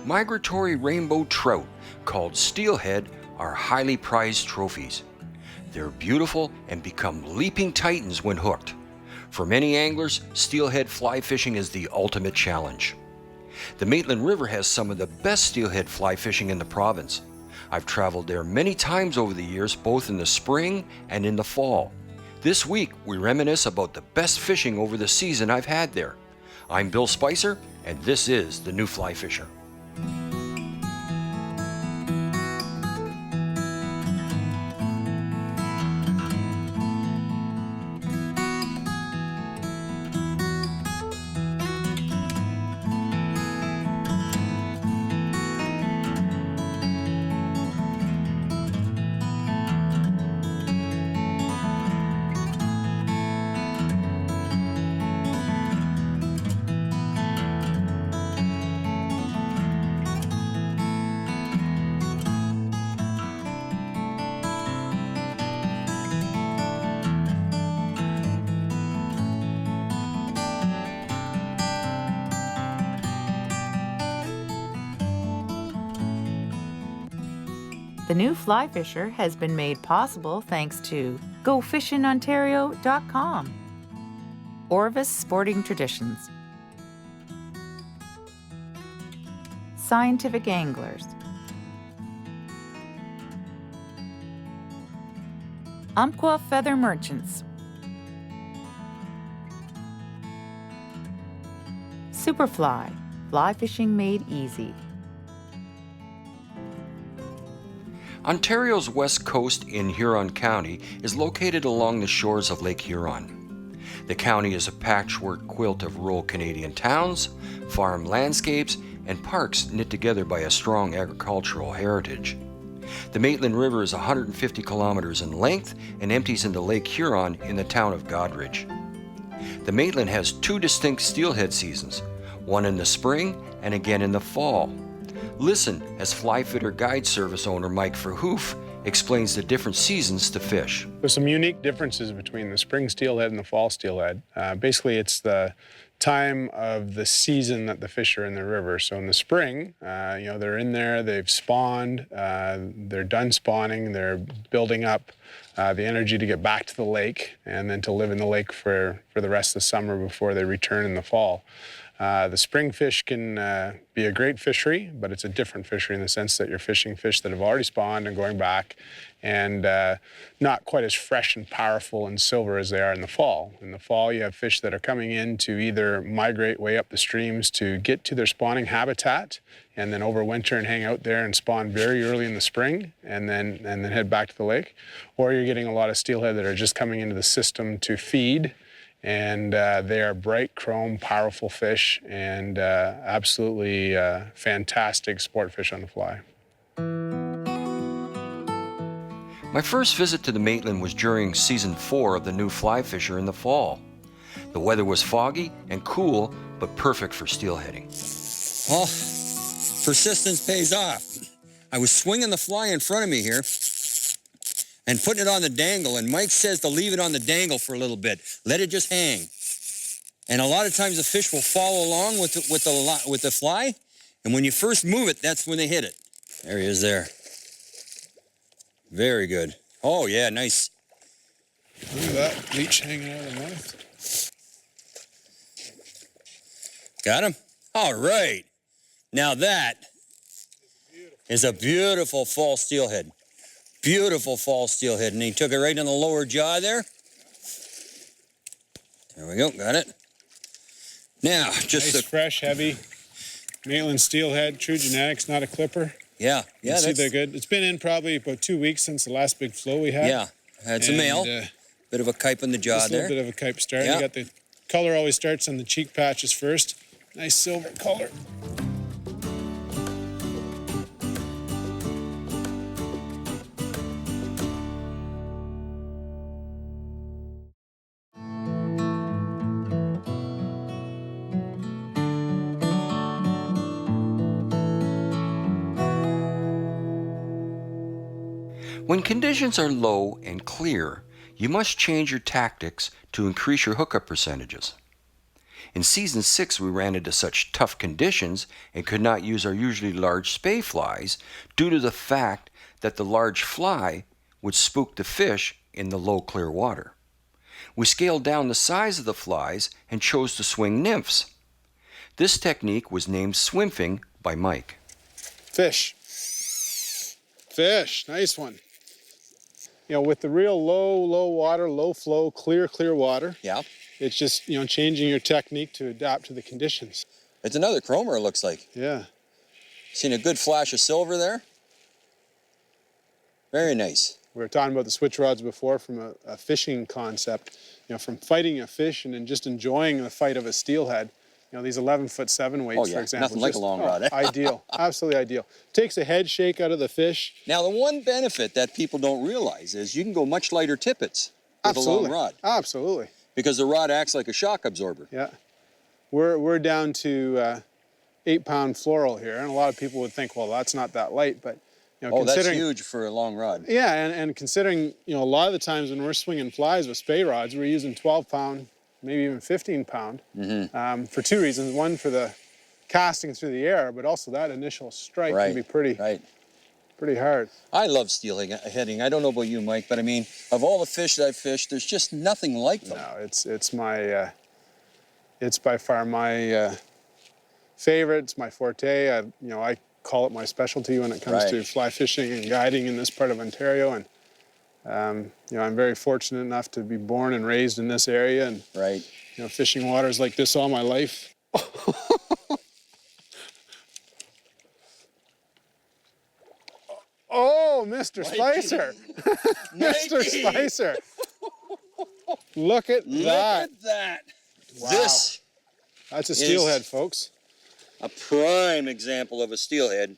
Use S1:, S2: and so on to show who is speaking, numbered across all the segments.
S1: Migratory rainbow trout, called steelhead, are highly prized trophies. They're beautiful and become leaping titans when hooked. For many anglers, steelhead fly fishing is the ultimate challenge. The Maitland River has some of the best steelhead fly fishing in the province. I've traveled there many times over the years, both in the spring and in the fall. This week, we reminisce about the best fishing over the season I've had there. I'm Bill Spicer, and this is The New Fly Fisher.
S2: The New Fly Fisher has been made possible thanks to GoFishingOntario.com, Orvis Sporting Traditions, Scientific Anglers, Umpqua Feather Merchants, Superfly, fly fishing made easy.
S1: Ontario's west coast in Huron County is located along the shores of Lake Huron. The county is a patchwork quilt of rural Canadian towns, farm landscapes, and parks knit together by a strong agricultural heritage. The Maitland River is 150 kilometers in length and empties into Lake Huron in the town of Godridge. The Maitland has two distinct steelhead seasons, one in the spring and again in the fall. Listen as Fly Fitter Guide Service owner Mike Verhoof explains the different seasons to fish.
S3: There's some unique differences between the spring steelhead and the fall steelhead. Basically, it's the time of the season that the fish are in the river. So in the spring, they're in there, they've spawned, they're done spawning, they're building up the energy to get back to the lake and then to live in the lake for the rest of the summer before they return in the fall. The spring fish can be a great fishery, but it's a different fishery in the sense that you're fishing fish that have already spawned and going back, and not quite as fresh and powerful and silver as they are in the fall. In the fall, you have fish that are coming in to either migrate way up the streams to get to their spawning habitat, and then overwinter and hang out there and spawn very early in the spring, and then head back to the lake. Or you're getting a lot of steelhead that are just coming into the system to feed. And they are bright chrome, powerful fish, and absolutely fantastic sport fish on the fly.
S1: My first visit to the Maitland was during season 4 of The New Fly Fisher in the fall. The weather was foggy and cool, but perfect for steelheading.
S4: Well, persistence pays off. I was swinging the fly in front of me here and putting it on the dangle, and Mike says to leave it on the dangle for a little bit. Let it just hang. And a lot of times the fish will follow along with the fly, and when you first move it, that's when they hit it. There he is there. Very good. Oh, yeah, nice.
S3: Look at that leech hanging out of the mouth.
S4: Got him? All right. Now that is a beautiful fall steelhead. Beautiful fall steelhead, and he took it right in the lower jaw there. There we go, got it. Now, just
S3: nice, fresh, heavy Maitland steelhead, true genetics, not a clipper.
S4: Yeah,
S3: you see they're good. It's been in probably about 2 weeks since the last big flow we had.
S4: Yeah, it's a male. Bit of a kipe in the jaw
S3: just
S4: there.
S3: A little bit of a kipe start.
S4: Yeah.
S3: You got the color always starts on the cheek patches first. Nice silver color.
S1: When conditions are low and clear, you must change your tactics to increase your hookup percentages. In season 6, we ran into such tough conditions and could not use our usually large spey flies due to the fact that the large fly would spook the fish in the low clear water. We scaled down the size of the flies and chose to swing nymphs. This technique was named swimfing by Mike.
S3: Fish. Fish, nice one. You know, with the real low water, low flow, clear water,
S4: Yeah.
S3: it's just, you know, changing your technique to adapt to the conditions.
S4: It's another chromer, it looks like.
S3: Yeah.
S4: Seen a good flash of silver there. Very nice.
S3: We were talking about the switch rods before from a fishing concept. You know, from fighting a fish and then just enjoying the fight of a steelhead. You know, these 11'7" weights,
S4: Oh, yeah.
S3: for example.
S4: Nothing like a long rod, eh?
S3: Ideal, absolutely ideal. Takes a head shake out of the fish.
S4: Now, the one benefit that people don't realize is you can go much lighter tippets with
S3: Absolutely.
S4: a long rod.
S3: Absolutely.
S4: Because the rod acts like a shock absorber.
S3: Yeah. We're down to 8-pound fluoro here, and a lot of people would think, well, that's not that light, but you know,
S4: Oh, that's
S3: considering,
S4: huge for a long rod.
S3: yeah, and considering, you know, a lot of the times when we're swinging flies with spey rods, we're using 12-pound, maybe even 15-pound, for two reasons. One, for the casting through the air, but also that initial strike can be pretty hard.
S4: I love steelheading. I don't know about you, Mike, but I mean, of all the fish that I've fished, there's just nothing like them.
S3: No, it's my, it's by far my favorite. It's my forte. I call it my specialty when it comes to fly fishing and guiding in this part of Ontario. And you know, I'm very fortunate enough to be born and raised in this area, and you know, fishing waters like this all my life. Oh, Mr. Spicer. Mr. Spicer. Look at that.
S4: Look at that.
S3: Wow. That's a steelhead, folks.
S4: A prime example of a steelhead.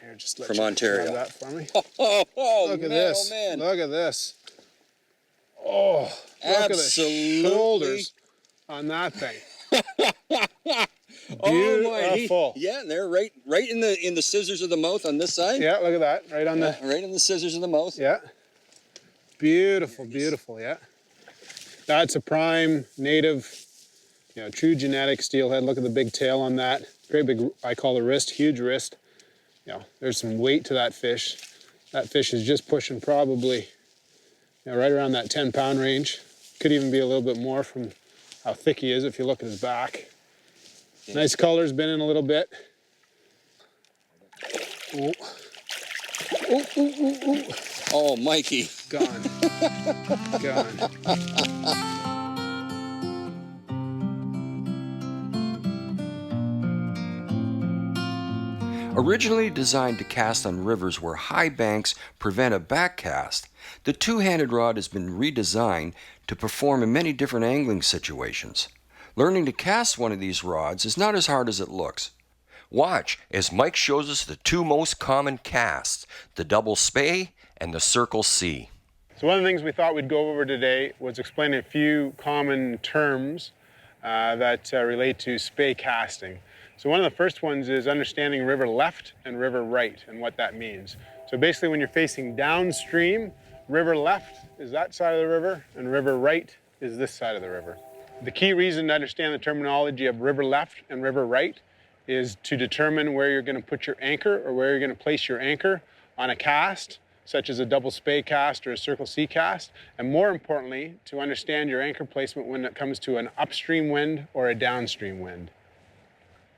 S3: Here, just let
S4: from
S3: you
S4: Ontario.
S3: grab that for me.
S4: Oh,
S3: Look at
S4: man,
S3: this.
S4: oh man.
S3: Look at this. Oh, look at the shoulders on that thing. Beautiful.
S4: Yeah, they're right in the scissors of the mouth on this side.
S3: Yeah, look at that. Right on the
S4: right in the scissors of the mouth.
S3: Yeah. Beautiful, beautiful, yeah. That's a prime native, you know, true genetic steelhead. Look at the big tail on that. Great big, I call the wrist, huge wrist. You know, there's some weight to that fish. That fish is just pushing probably, you know, right around that 10-pound range. Could even be a little bit more from how thick he is if you look at his back. Nice color's been in a little bit. Oh, oh, oh, oh, oh.
S4: Oh, Mikey.
S3: Gone. Gone.
S1: Originally designed to cast on rivers where high banks prevent a backcast, the two-handed rod has been redesigned to perform in many different angling situations. Learning to cast one of these rods is not as hard as it looks.
S5: Watch as Mike shows us the two most common casts, the double spey and the circle C.
S3: So one of the things we thought we'd go over today was explain a few common terms that relate to spey casting. So one of the first ones is understanding river left and river right and what that means. So basically when you're facing downstream, river left is that side of the river and river right is this side of the river. The key reason to understand the terminology of river left and river right is to determine where you're going to put your anchor or where you're going to place your anchor on a cast, such as a double spey cast or a circle C cast, and more importantly, to understand your anchor placement when it comes to an upstream wind or a downstream wind.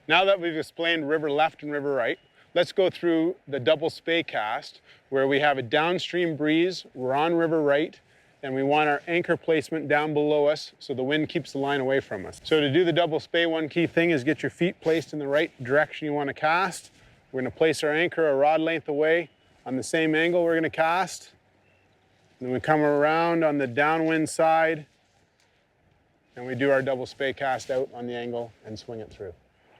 S3: Now that we've explained river left and river right, let's go through the double spey cast where we have a downstream breeze, we're on river right, and we want our anchor placement down below us so the wind keeps the line away from us. So to do the double spey, one key thing is get your feet placed in the right direction you want to cast. We're going to place our anchor a rod length away on the same angle we're going to cast. Then we come around on the downwind side and we do our double spey cast out on the angle and swing it through.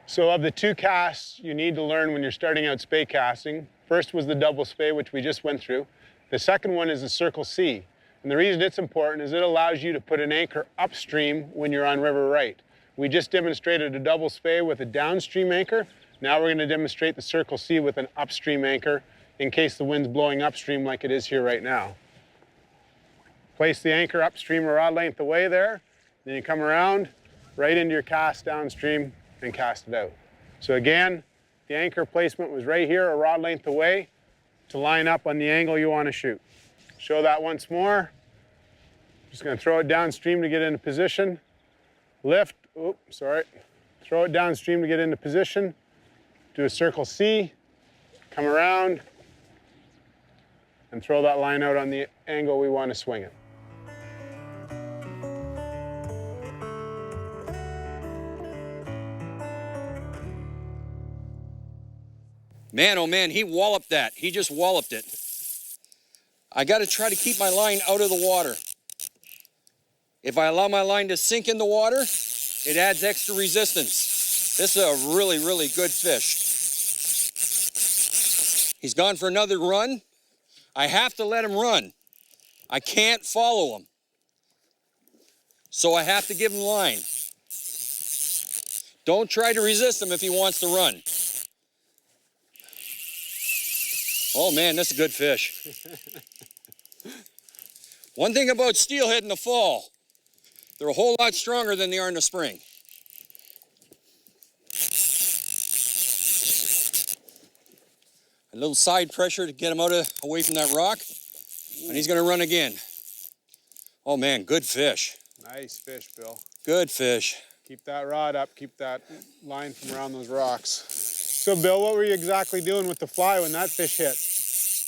S3: So of the two casts you need to learn when you're starting out spey casting, first was the double spey, which we just went through. The second one is the circle C. And the reason it's important is it allows you to put an anchor upstream when you're on river right. We just demonstrated a double spey with a downstream anchor. Now we're going to demonstrate the circle C with an upstream anchor in case the wind's blowing upstream like it is here right now. Place the anchor upstream a rod length away there. Then you come around, right into your cast downstream and cast it out. So again, the anchor placement was right here, a rod length away, to line up on the angle you want to shoot. Show that once more. Just going to throw it downstream to get into position. Lift, throw it downstream to get into position. Do a circle C, come around, and throw that line out on the angle we want to swing it.
S4: Man, oh man, he walloped that. He just walloped it. I got to try to keep my line out of the water. If I allow my line to sink in the water, it adds extra resistance. This is a really, really good fish. He's gone for another run. I have to let him run. I can't follow him. So I have to give him line. Don't try to resist him if he wants to run. Oh man, that's a good fish. One thing about steelhead in the fall, they're a whole lot stronger than they are in the spring. A little side pressure to get him away from that rock, and he's gonna run again. Oh man, good fish.
S3: Nice fish, Bill.
S4: Good fish.
S3: Keep that rod up, keep that line from around those rocks. So Bill, what were you exactly doing with the fly when that fish hit?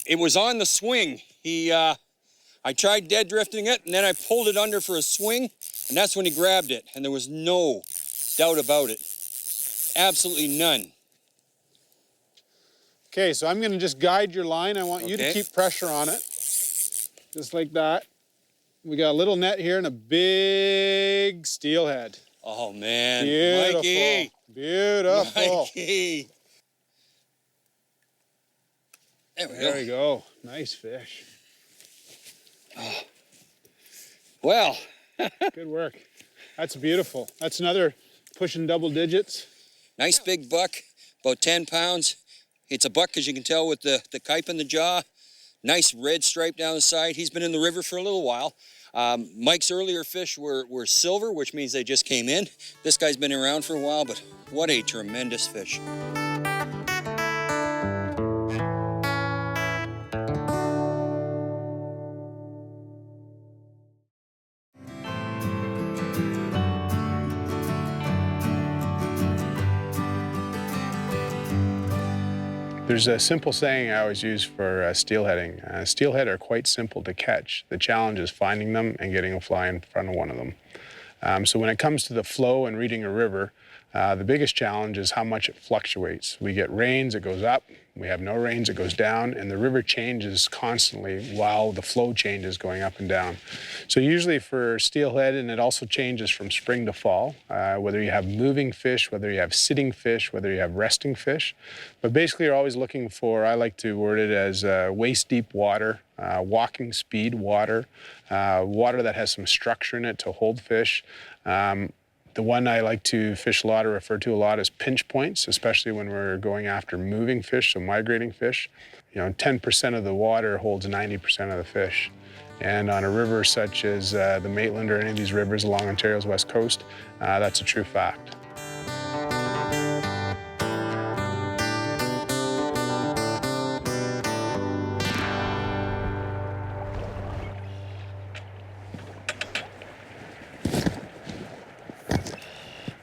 S4: It was on the swing. I tried dead drifting it, and then I pulled it under for a swing, and that's when he grabbed it, and there was no doubt about it. Absolutely none.
S3: Okay, so I'm gonna just guide your line. I want you to keep pressure on it. Just like that. We got a little net here and a big steelhead.
S4: Oh man,
S3: Beautiful.
S4: Mikey.
S3: Beautiful.
S4: Mikey.
S3: There we go. Nice fish.
S4: Oh. Well.
S3: Good work. That's beautiful. That's another pushing double digits.
S4: Nice big buck, about 10 pounds. It's a buck, as you can tell, with the kipe in the jaw. Nice red stripe down the side. He's been in the river for a little while. Mike's earlier fish were silver, which means they just came in. This guy's been around for a while, but what a tremendous fish.
S3: There's a simple saying I always use for steelheading. Steelhead are quite simple to catch. The challenge is finding them and getting a fly in front of one of them. So when it comes to the flow and reading a river, the biggest challenge is how much it fluctuates. We get rains, it goes up. We have no rains, it goes down, and the river changes constantly while the flow changes going up and down. So usually for steelhead, and it also changes from spring to fall, whether you have moving fish, whether you have sitting fish, whether you have resting fish. But basically you're always looking for, I like to word it as waist-deep water, walking speed water, water that has some structure in it to hold fish. The one I like to fish a lot or refer to a lot is pinch points, especially when we're going after moving fish, so migrating fish. 10% of the water holds 90% of the fish. And on a river such as the Maitland or any of these rivers along Ontario's west coast, that's a true fact.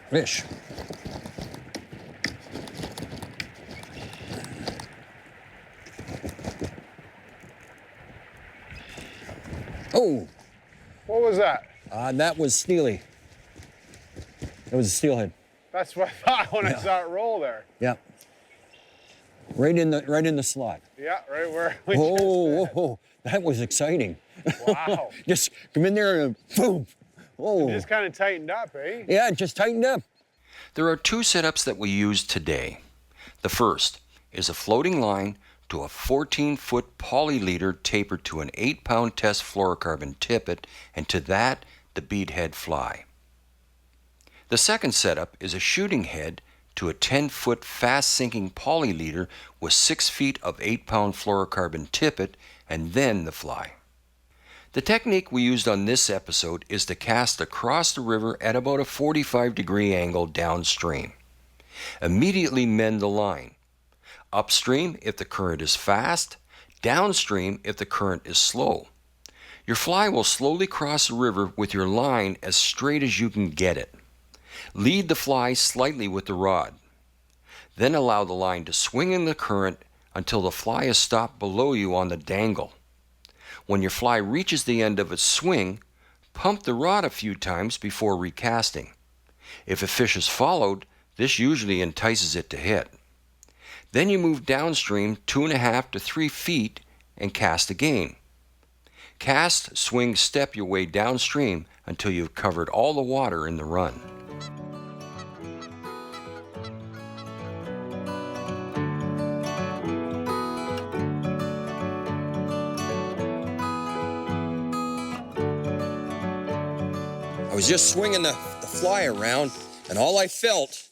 S4: Fish. Oh.
S3: What was that?
S4: That was steely. That was a steelhead.
S3: That's what I thought when I saw it roll there.
S4: Yeah. Right in the slot.
S3: Yeah, right where we
S4: whoa, that was exciting.
S3: Wow.
S4: Just come in there and boom. Oh.
S3: It just kind of tightened up, eh?
S4: Yeah, it just tightened up.
S1: There are two setups that we use today. The first is a floating line to a 14-foot poly leader tapered to an 8-pound test fluorocarbon tippet, and to that, the beadhead fly. The second setup is a shooting head to a 10-foot fast-sinking poly leader with 6 feet of 8-pound fluorocarbon tippet, and then the fly. The technique we used on this episode is to cast across the river at about a 45-degree angle downstream. Immediately mend the line. Upstream if the current is fast, downstream if the current is slow. Your fly will slowly cross the river with your line as straight as you can get it. Lead the fly slightly with the rod. Then allow the line to swing in the current until the fly is stopped below you on the dangle. When your fly reaches the end of its swing, pump the rod a few times before recasting. If a fish is followed, this usually entices it to hit. Then you move downstream 2.5 to 3 feet and cast again. Cast, swing, step your way downstream until you've covered all the water in the run.
S4: I was just swinging the fly around, and all I felt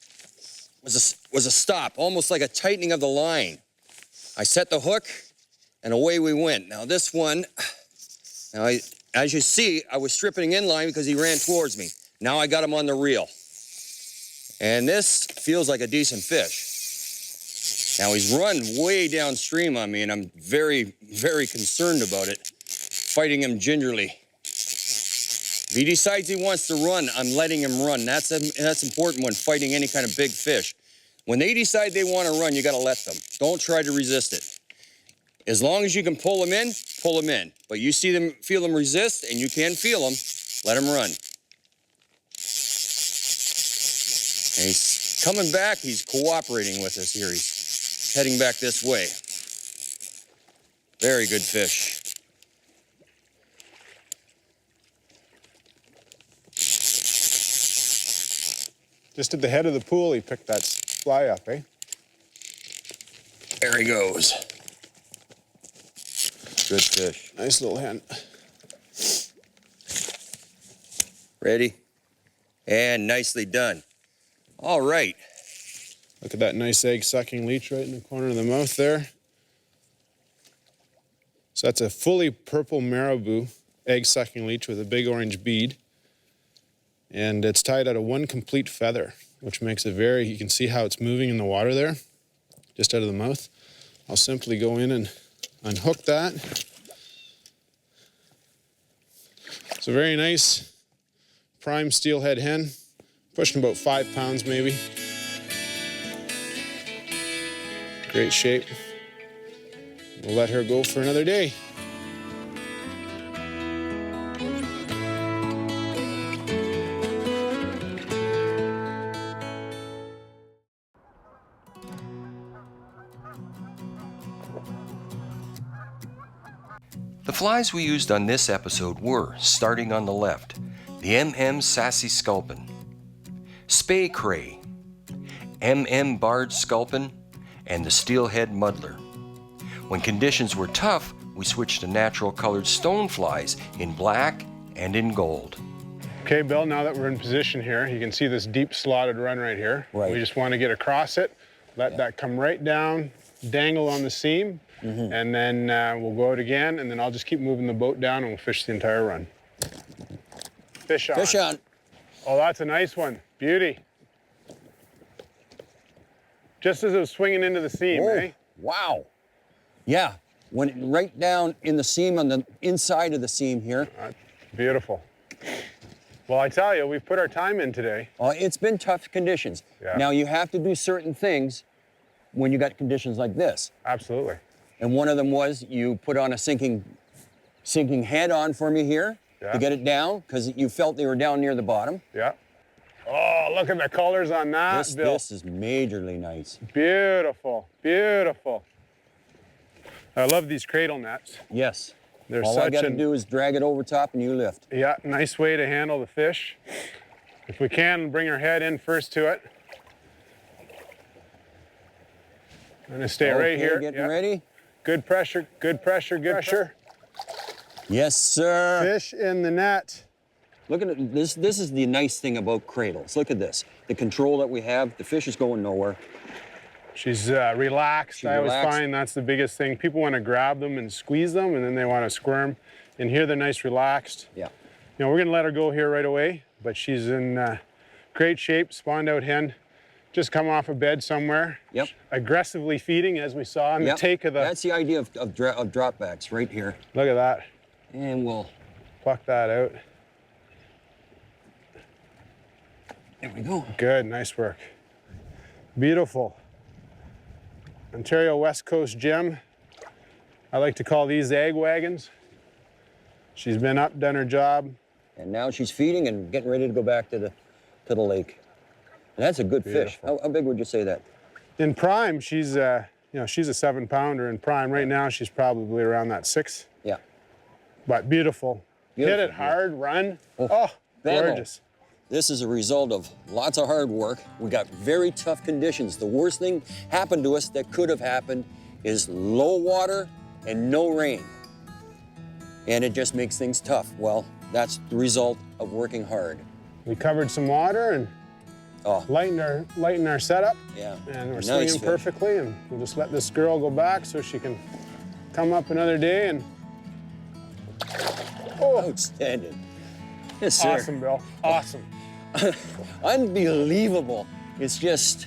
S4: was a stop, almost like a tightening of the line. I set the hook, and away we went. Now this one, as you see, I was stripping inline because he ran towards me. Now I got him on the reel. And this feels like a decent fish. Now he's run way downstream on me, and I'm very, very concerned about it, fighting him gingerly. If he decides he wants to run, I'm letting him run. That's important when fighting any kind of big fish. When they decide they want to run, you got to let them. Don't try to resist it. As long as you can pull them in, pull them in. But you see them, feel them resist, and you can feel them, let them run. And he's coming back. He's cooperating with us here. He's heading back this way. Very good fish.
S3: Just at the head of the pool, he picked that fly up, eh?
S4: There he goes. Good fish.
S3: Nice little hen.
S4: Ready? And nicely done. All right.
S3: Look at that nice egg-sucking leech right in the corner of the mouth there. So that's a fully purple marabou egg-sucking leech with a big orange bead. And it's tied out of one complete feather, which makes it you can see how it's moving in the water there, just out of the mouth. I'll simply go in and unhook that. It's a very nice prime steelhead hen, pushing about 5 pounds maybe. Great shape. We'll let her go for another day.
S1: The flies we used on this episode were, starting on the left, the Sassy Sculpin, Spey Cray, Barred Sculpin, and the Steelhead Muddler. When conditions were tough, we switched to natural colored stone flies in black and in gold.
S3: Okay, Bill, now that we're in position here, you can see this deep slotted run right here.
S4: Right.
S3: We just want to get across it, let that come right down, dangle on the seam, and then we'll go out again, and then I'll just keep moving the boat down and we'll fish the entire run. Fish on.
S4: Fish on.
S3: Oh, that's a nice one. Beauty. Just as it was swinging into the seam,
S4: Oh,
S3: eh?
S4: wow. Yeah, went right down in the seam, on the inside of the seam here.
S3: That's beautiful. Well, I tell you, we've put our time in today.
S4: It's been tough conditions.
S3: Yeah.
S4: Now, you have to do certain things when you got conditions like this.
S3: Absolutely.
S4: And one of them was you put on a sinking head on for me here to get it down, because you felt they were down near the bottom.
S3: Yeah. Oh, look at the colors on that, Bill.
S4: This is majorly nice.
S3: Beautiful, beautiful. I love these cradle nets.
S4: Yes.
S3: They're
S4: All I got to do is drag it over top and you lift.
S3: Yeah, nice way to handle the fish. If we can, bring our head in first to it. I'm gonna stay right here.
S4: Getting ready.
S3: Good pressure, good pressure, good pressure.
S4: Yes, sir.
S3: Fish in the net.
S4: Look at it. This is the nice thing about cradles. Look at this. The control that we have. The fish is going nowhere.
S3: She's relaxed. I always
S4: relaxed.
S3: find that's the biggest thing. People want to grab them and squeeze them, and then they want to squirm. In here, they're nice, relaxed.
S4: Yeah.
S3: You know, we're gonna let her go here right away, but she's in great shape, spawned out hen. Just come off a bed somewhere.
S4: Yep.
S3: Aggressively feeding, as we saw in the take of the...
S4: That's the idea of dropbacks right here.
S3: Look at that.
S4: And we'll...
S3: Pluck that out.
S4: There we go.
S3: Good, nice work. Beautiful. Ontario West Coast gem. I like to call these egg wagons. She's been up, done her job.
S4: And now she's feeding and getting ready to go back to the lake. And that's a good fish. How big would you say that?
S3: In prime, she's you know, she's a 7-pounder in prime. Right now, she's probably around that 6.
S4: Yeah.
S3: But beautiful. Hit
S4: Beautiful,
S3: it hard, run.
S4: Oh,
S3: Oh,
S4: Bammo.
S3: gorgeous.
S4: This is a result of lots of hard work. We got very tough conditions. The worst thing happened to us that could have happened is low water and no rain. And it just makes things tough. Well, that's the result of working hard.
S3: We covered some water and lightened our setup.
S4: Yeah.
S3: And we're
S4: Nice
S3: swinging
S4: fish.
S3: perfectly, and we'll just let this girl go back so she can come up another day and... Oh,
S4: Outstanding. Yes, sir.
S3: awesome, Bill. Awesome.
S4: Unbelievable. It's just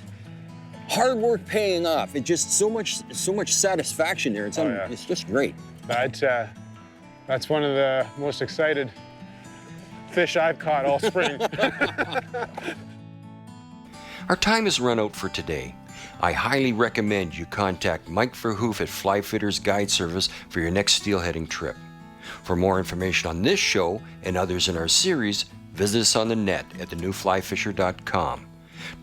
S4: hard work paying off. It just so much satisfaction there. It's
S3: yeah.
S4: it's just great.
S3: That's one of the most excited fish I've caught all spring.
S1: Our time has run out for today. I highly recommend you contact Mike Verhoof at Fly Fitters Guide Service for your next steelheading trip. For more information on this show and others in our series, visit us on the net at thenewflyfisher.com.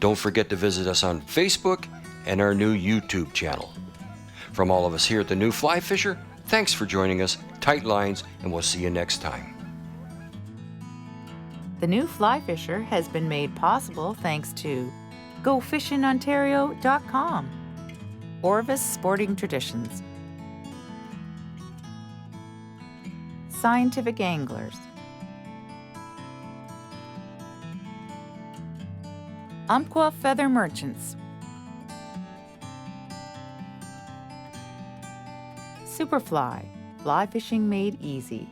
S1: Don't forget to visit us on Facebook and our new YouTube channel. From all of us here at The New Fly Fisher, thanks for joining us, tight lines, and we'll see you next time.
S2: The New Fly Fisher has been made possible thanks to GoFishingOntario.com, Orvis Sporting Traditions, Scientific Anglers, Umpqua Feather Merchants, Superfly, fly fishing made easy.